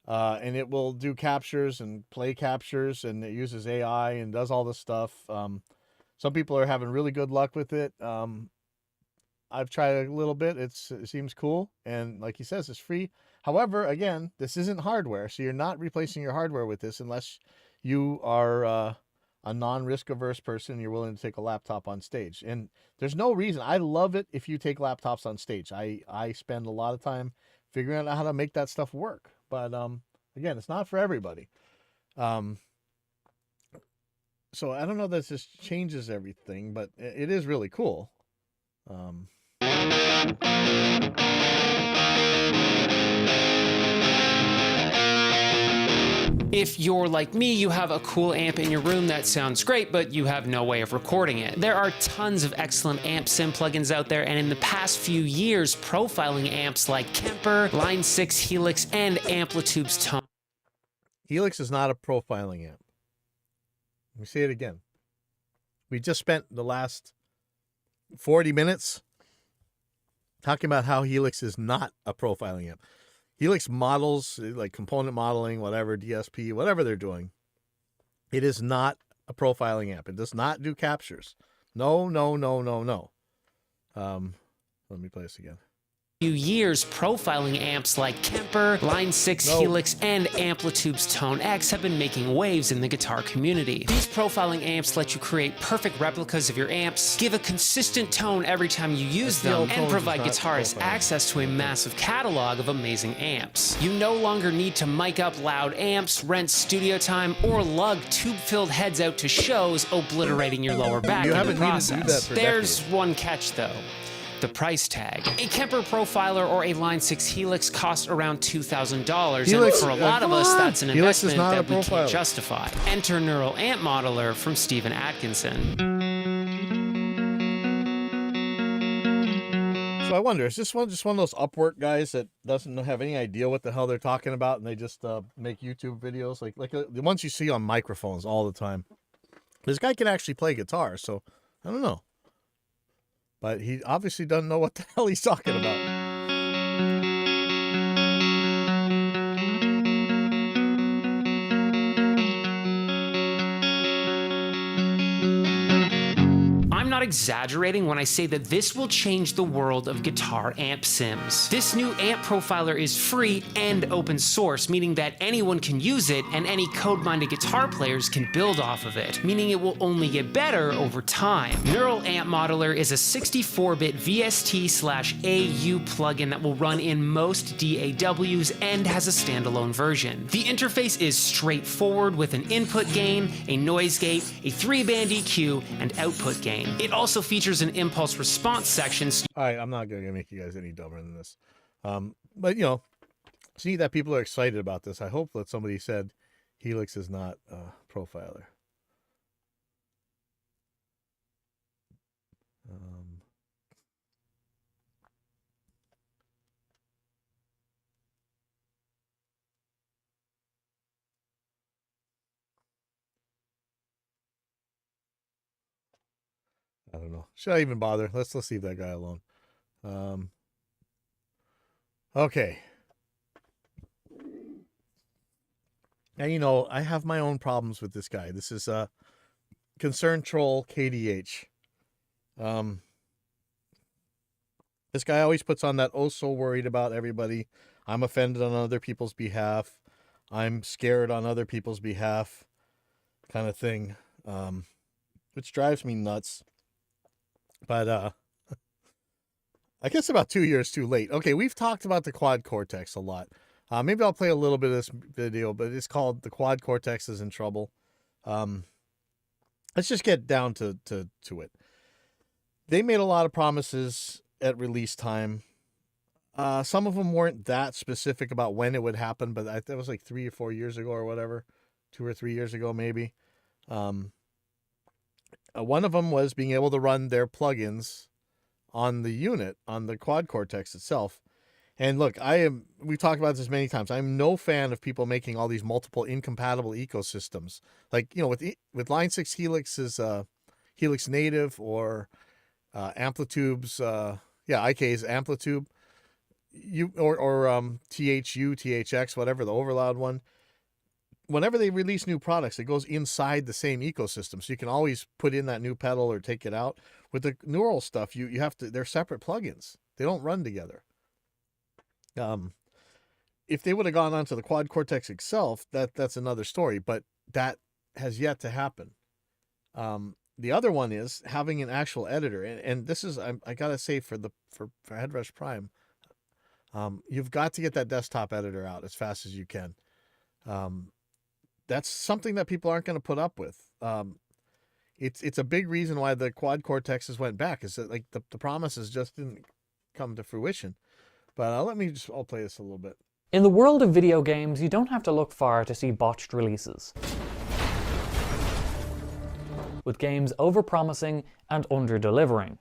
and it will do captures and play captures, and it uses AI and does all this stuff. Some people are having really good luck with it. I've tried a little bit. It seems cool, and like he says, it's free. However, again, this isn't hardware, so you're not replacing your hardware with this unless you are a non-risk averse person and you're willing to take a laptop on stage. And there's no reason. I love it if you take laptops on stage. I spend a lot of time figuring out how to make that stuff work. But again, it's not for everybody. So I don't know that this changes everything, but it is really cool. If you're like me, you have a cool amp in your room that sounds great, but you have no way of recording it. There are tons of excellent amp sim plugins out there, and in the past few years, profiling amps like Kemper, Line 6 Helix, and Amplitude's Tone. Helix is not a profiling amp. Let me say it again. We just spent the last 40 minutes talking about how Helix is not a profiling amp. Helix models, like component modeling, whatever, DSP, whatever they're doing. It is not a profiling amp. It does not do captures. No. Let me play this again. Years, profiling amps like Kemper, Line 6 Helix, and Amplitude's Tone X have been making waves in the guitar community. These profiling amps let you create perfect replicas of your amps, give a consistent tone every time you use them, and provide guitarists access to a massive catalog of amazing amps. You no longer need to mic up loud amps, rent studio time, or lug tube-filled heads out to shows, obliterating your lower back in the process. There's one catch though. The price tag. A Kemper Profiler or a Line 6 Helix costs around $2,000, and for a lot of us, that's an investment that we can't justify. Enter Neural Amp Modeler from Stephen Atkinson. So I wonder, is this one just one of those Upwork guys that doesn't have any idea what the hell they're talking about, and they just make YouTube videos like the ones you see on microphones all the time? This guy can actually play guitar, so I don't know. But he obviously doesn't know what the hell he's talking about. I'm not exaggerating when I say that this will change the world of guitar amp sims. This new amp profiler is free and open source, meaning that anyone can use it and any code-minded guitar players can build off of it, meaning it will only get better over time. Neural Amp Modeler is a 64-bit VST/AU plugin that will run in most DAWs and has a standalone version. The interface is straightforward with an input gain, a noise gate, a 3-band EQ, and output gain. It also features an impulse response section. All right, I'm not going to make you guys any dumber than this. But, you know, see that people are excited about this. I hope that somebody said Helix is not a profiler. I don't know. Should I even bother? Let's leave that guy alone. Okay. Now, you know, I have my own problems with this guy. This is Concern Troll KDH. This guy always puts on that oh so worried about everybody. I'm offended on other people's behalf. I'm scared on other people's behalf kind of thing, which drives me nuts. But I guess about 2 years too late. Okay, we've talked about the Quad Cortex a lot. Maybe I'll play a little bit of this video, but it's called The Quad Cortex is in Trouble. Let's just get down to it. They made a lot of promises at release time. Some of them weren't that specific about when it would happen, but that was like 3 or 4 years ago or whatever. 2 or 3 years ago, maybe. One of them was being able to run their plugins on the unit, on the quad cortex itself. And look, we've talked about this many times. I'm no fan of people making all these multiple incompatible ecosystems. Like, with Line 6 Helix's Helix Native or Amplitude's, IK's Amplitude, or THU, THX, whatever, the overloud one. Whenever they release new products, it goes inside the same ecosystem. So you can always put in that new pedal or take it out. With the neural stuff, you have to, they're separate plugins. They don't run together. If they would have gone onto the quad cortex itself, that's another story, but that has yet to happen. The other one is having an actual editor. And this is, I gotta say, for Headrush Prime, you've got to get that desktop editor out as fast as you can. That's something that people aren't going to put up with. It's a big reason why the quad cortexes went back, is that like the promises just didn't come to fruition. But I'll play this a little bit. In the world of video games, you don't have to look far to see botched releases, with games overpromising and under-delivering.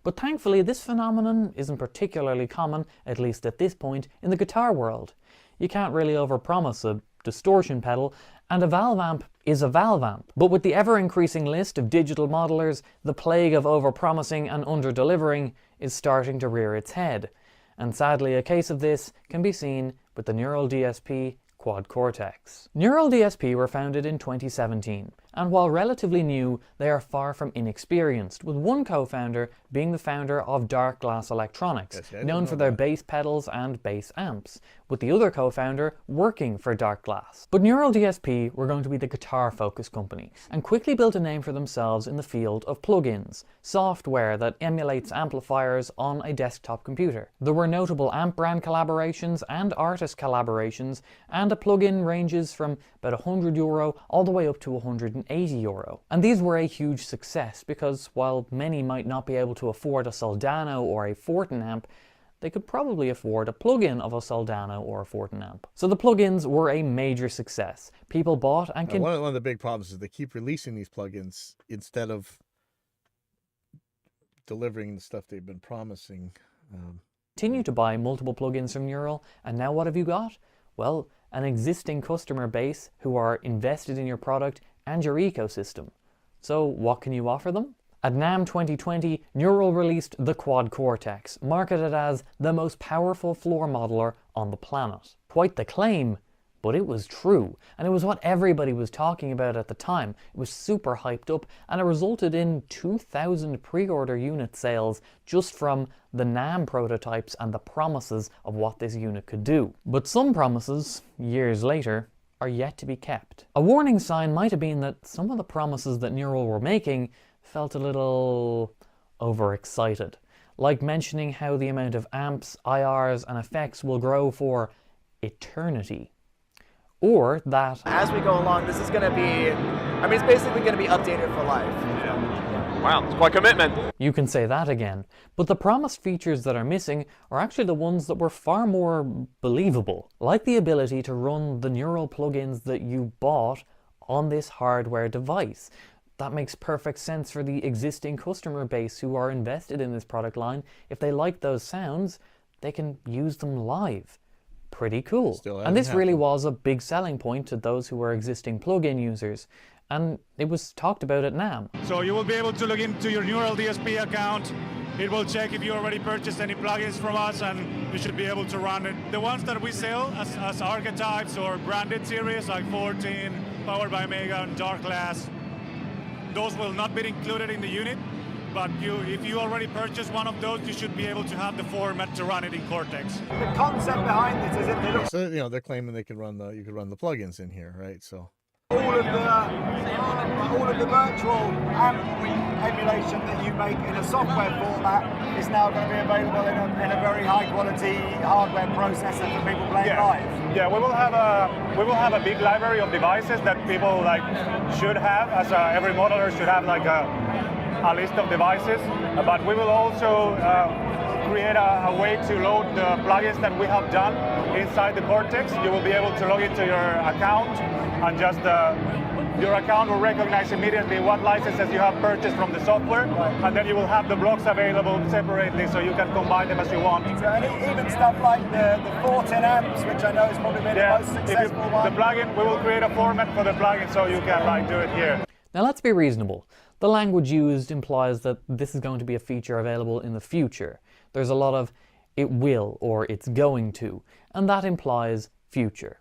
But thankfully, this phenomenon isn't particularly common, at least at this point, in the guitar world. You can't really overpromise a distortion pedal, and a valve amp is a valve amp. But with the ever-increasing list of digital modelers, the plague of overpromising and under-delivering is starting to rear its head. And sadly, a case of this can be seen with the Neural DSP Quad Cortex. Neural DSP were founded in 2017, and while relatively new, they are far from inexperienced, with one co-founder being the founder of Dark Glass Electronics, known for their bass pedals and bass amps, with the other co-founder working for Dark Glass. But Neural DSP were going to be the guitar-focused company, and quickly built a name for themselves in the field of plugins, software that emulates amplifiers on a desktop computer. There were notable amp brand collaborations and artist collaborations, and a plugin ranges from about €100 all the way up to €180. And these were a huge success because while many might not be able to afford a Soldano or a Fortin amp, they could probably afford a plugin of a Soldano or a Fortin amp. So the plugins were a major success. People bought and One of the big problems is they keep releasing these plugins instead of delivering the stuff they've been promising. Continue to buy multiple plugins from Neural, and now what have you got? Well, an existing customer base who are invested in your product and your ecosystem. So what can you offer them? At NAMM 2020, Neural released the Quad Cortex, marketed as the most powerful floor modeler on the planet. Quite the claim, but it was true, and it was what everybody was talking about at the time. It was super hyped up, and it resulted in 2,000 pre-order unit sales just from the NAMM prototypes and the promises of what this unit could do. But some promises, years later, are yet to be kept. A warning sign might have been that some of the promises that Neural were making felt a little overexcited, like mentioning how the amount of amps, IRs, and effects will grow for eternity. Or that as we go along, this is going to be, it's basically going to be updated for life. Wow, it's quite a commitment. You can say that again, but the promised features that are missing are actually the ones that were far more believable, like the ability to run the Neural plugins that you bought on this hardware device. That makes perfect sense for the existing customer base who are invested in this product line. If they like those sounds, they can use them live. Pretty cool. And this really was a big selling point to those who were existing plugin users. And it was talked about at NAMM. So you will be able to log into your Neural DSP account. It will check if you already purchased any plugins from us, and you should be able to run it. The ones that we sell as archetypes or branded series like 14, Powered by Mega, and Dark Glass, those will not be included in the unit, but if you already purchased one of those, you should be able to have the format to run it in Cortex. The concept behind this is it. So they're claiming you could run the plugins in here, right? So all of the virtual amp emulation that you make in a software format is now going to be available in a very high quality hardware processor for people playing live. Yeah, we will have a big library of devices that people should have, as every modeler should have a list of devices. But we will also create a way to load the plugins that we have done inside the Cortex, you will be able to log into your account and just your account will recognize immediately what licenses you have purchased from the software, and then you will have the blocks available separately so you can combine them as you want. And even stuff like the 14 amps, which I know has probably been the most successful one. The plugin, we will create a format for the plugin so you can do it here. Now let's be reasonable. The language used implies that this is going to be a feature available in the future. There's a lot of it will or it's going to, and that implies future.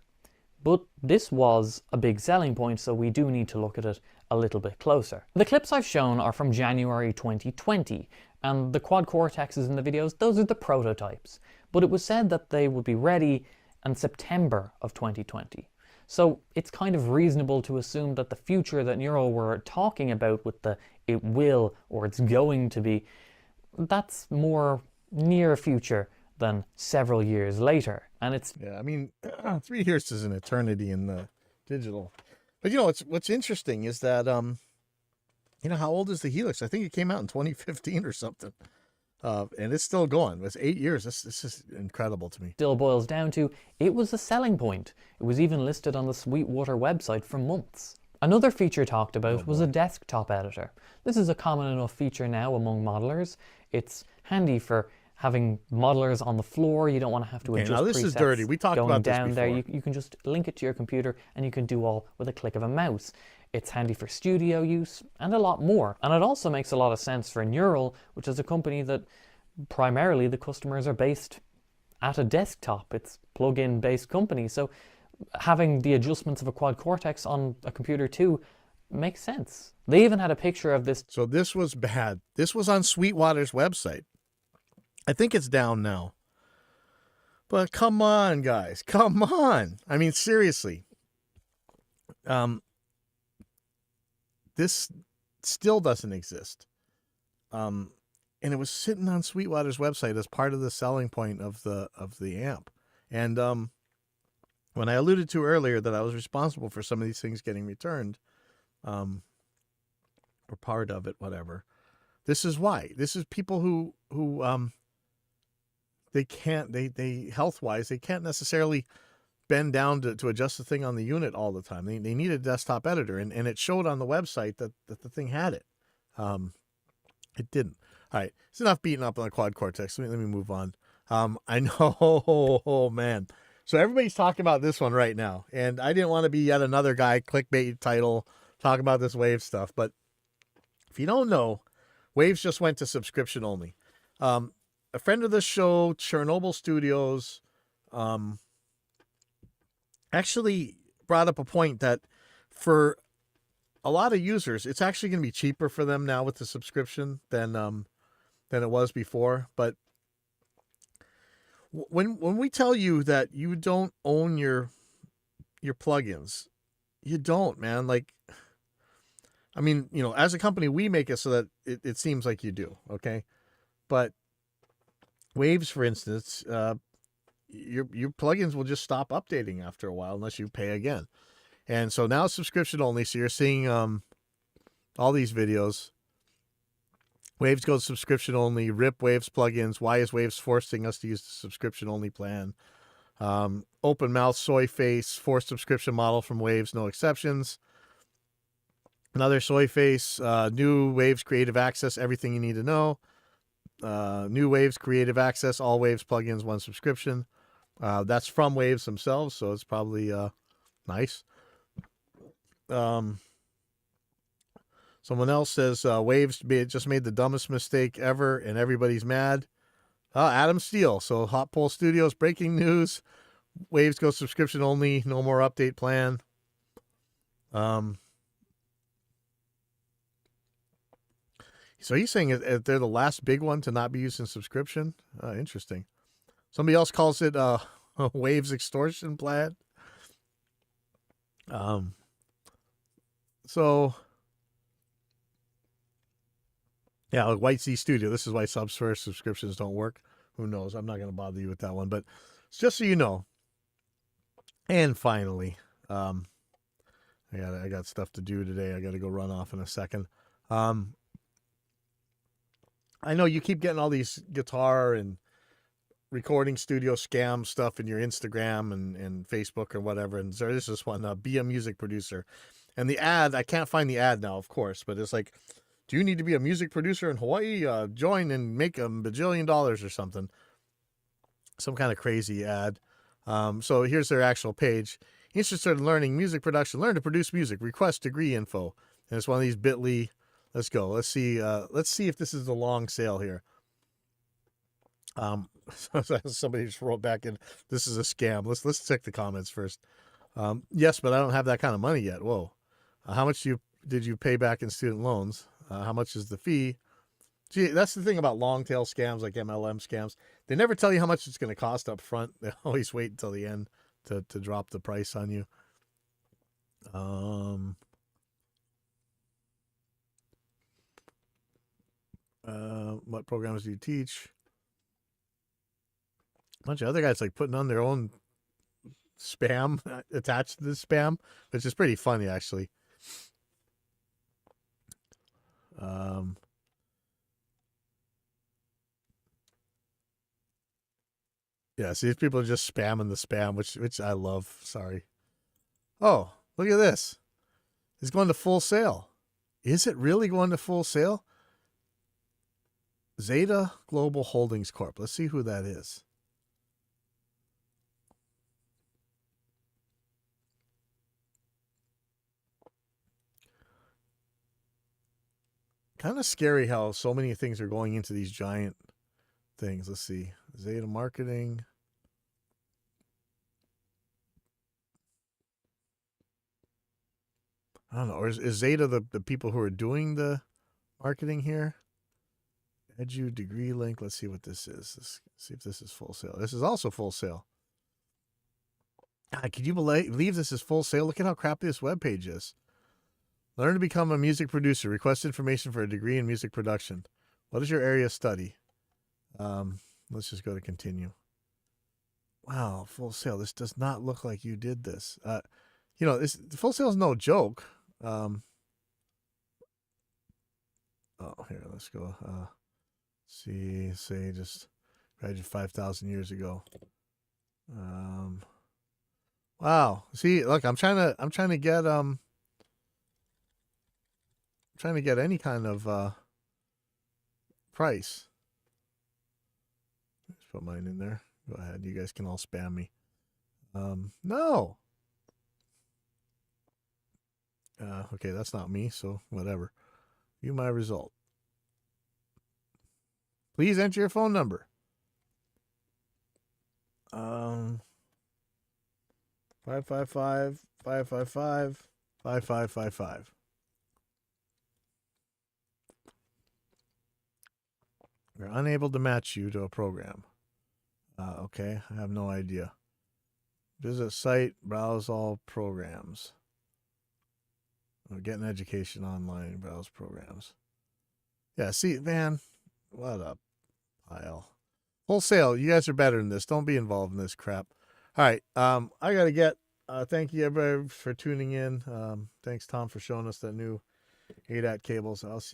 But this was a big selling point, so we do need to look at it a little bit closer. The clips I've shown are from January 2020, and the quad cortexes in the videos, those are the prototypes. But it was said that they would be ready in September of 2020. So it's kind of reasonable to assume that the future that Neural were talking about with the it will or it's going to be, that's more near future than several years later. And it's... Yeah, I mean, 3 years is an eternity in the digital. But you know, what's interesting is that, you know, how old is the Helix? I think it came out in 2015 or something. And it's still going. It's 8 years. This is incredible to me. Still boils down to, it was a selling point. It was even listed on the Sweetwater website for months. Another feature talked about was a desktop editor. This is a common enough feature now among modelers. It's handy for having modelers on the floor. You don't want to have to adjust now this presets is dirty. We talked going about this down there. before. You can just link it to your computer and you can do all with a click of a mouse. It's handy for studio use and a lot more. And it also makes a lot of sense for Neural, which is a company that primarily the customers are based at a desktop. It's plug-in based company. So having the adjustments of a quad cortex on a computer too makes sense. They even had a picture of this. So this was bad. This was on Sweetwater's website. I think it's down now. But come on, guys. Come on. I mean, seriously. This still doesn't exist. And it was sitting on Sweetwater's website as part of the selling point of the amp. And when I alluded to earlier that I was responsible for some of these things getting returned, or part of it, whatever. This is why. This is people who they can't, they health-wise, they can't necessarily bend down to adjust the thing on the unit all the time. They need a desktop editor, and it showed on the website that the thing had it. It didn't. All right, it's enough beating up on the quad cortex. Let me move on. I know, oh man. So everybody's talking about this one right now, and I didn't want to be yet another guy, clickbait title, talking about this Wave stuff. But if you don't know, Waves just went to subscription only. A friend of the show, Chernobyl Studios, actually brought up a point that for a lot of users, it's actually going to be cheaper for them now with the subscription than it was before. But when we tell you that you don't own your plugins, you don't, man. Like, I mean, you know, as a company, we make it so that it seems like you do, okay? But Waves, for instance, your plugins will just stop updating after a while unless you pay again. And so now it's subscription only. So you're seeing all these videos. Waves goes subscription only. RIP Waves plugins. Why is Waves forcing us to use the subscription only plan? Open mouth soy face forced subscription model from Waves, no exceptions. Another soy face. New Waves creative access. Everything you need to know. New Waves creative access. All Waves plugins, one subscription. That's from Waves themselves, so it's probably nice. Someone else says Waves just made the dumbest mistake ever and everybody's mad. Adam Steele. So Hot Pole Studios breaking news. Waves go subscription only. No more update plan. So he's saying they're the last big one to not be used in subscription. Interesting. Somebody else calls it a Waves extortion plan. So yeah, like White Sea Studio. This is why subs first subscriptions don't work. Who knows? I'm not going to bother you with that one, but it's just so you know. And finally, I got stuff to do today. I got to go run off in a second. I know you keep getting all these guitar and recording studio scam stuff in your Instagram and Facebook or whatever. And so this is one, be a music producer. And the ad, I can't find the ad now, of course, but it's like, do you need to be a music producer in Hawaii? Join and make $1 bajillion or something. Some kind of crazy ad. So here's their actual page. Interested in learning music production? Learn to produce music. Request degree info. And it's one of these bit.ly. Let's go. Let's see if this is a long sale here. Somebody just wrote back in, this is a scam. Let's check the comments first. Yes, but I don't have that kind of money yet. Whoa. How much did you pay back in student loans? How much is the fee? Gee, that's the thing about long tail scams like MLM scams. They never tell you how much it's going to cost up front. They always wait until the end to drop the price on you. What programs do you teach? A bunch of other guys like putting on their own spam attached to the spam, which is pretty funny actually. Yeah, see if people are just spamming the spam, which I love. Sorry. Oh, look at this. It's going to full sale. Is it really going to full sale? Zeta Global Holdings Corp. Let's see who that is. Kind of scary how so many things are going into these giant things. Let's see. Zeta Marketing. I don't know. Or is Zeta the people who are doing the marketing here? Edu degree link. Let's see what this is. Let's see if this is full sale. This is also full sale. God, could you believe this is full sale? Look at how crappy this webpage is. Learn to become a music producer. Request information for a degree in music production. What is your area of study? Let's just go to continue. Wow, full sale. This does not look like you did this. You know, full sale is no joke. Oh, here, let's go. Say just graduated 5,000 years ago. Wow. See, look, I'm trying to get any kind of price. Let's put mine in there. Go ahead. You guys can all spam me. No. Okay, that's not me, so whatever. View my result. Please enter your phone number. 555-555-5555. We're unable to match you to a program. Okay, I have no idea. Visit site, browse all programs. Get an education online, browse programs. Yeah, see, man, what a pile. Wholesale, you guys are better than this. Don't be involved in this crap. All right, I got to get, thank you everybody for tuning in. Thanks, Tom, for showing us that new ADAT cables. I'll see you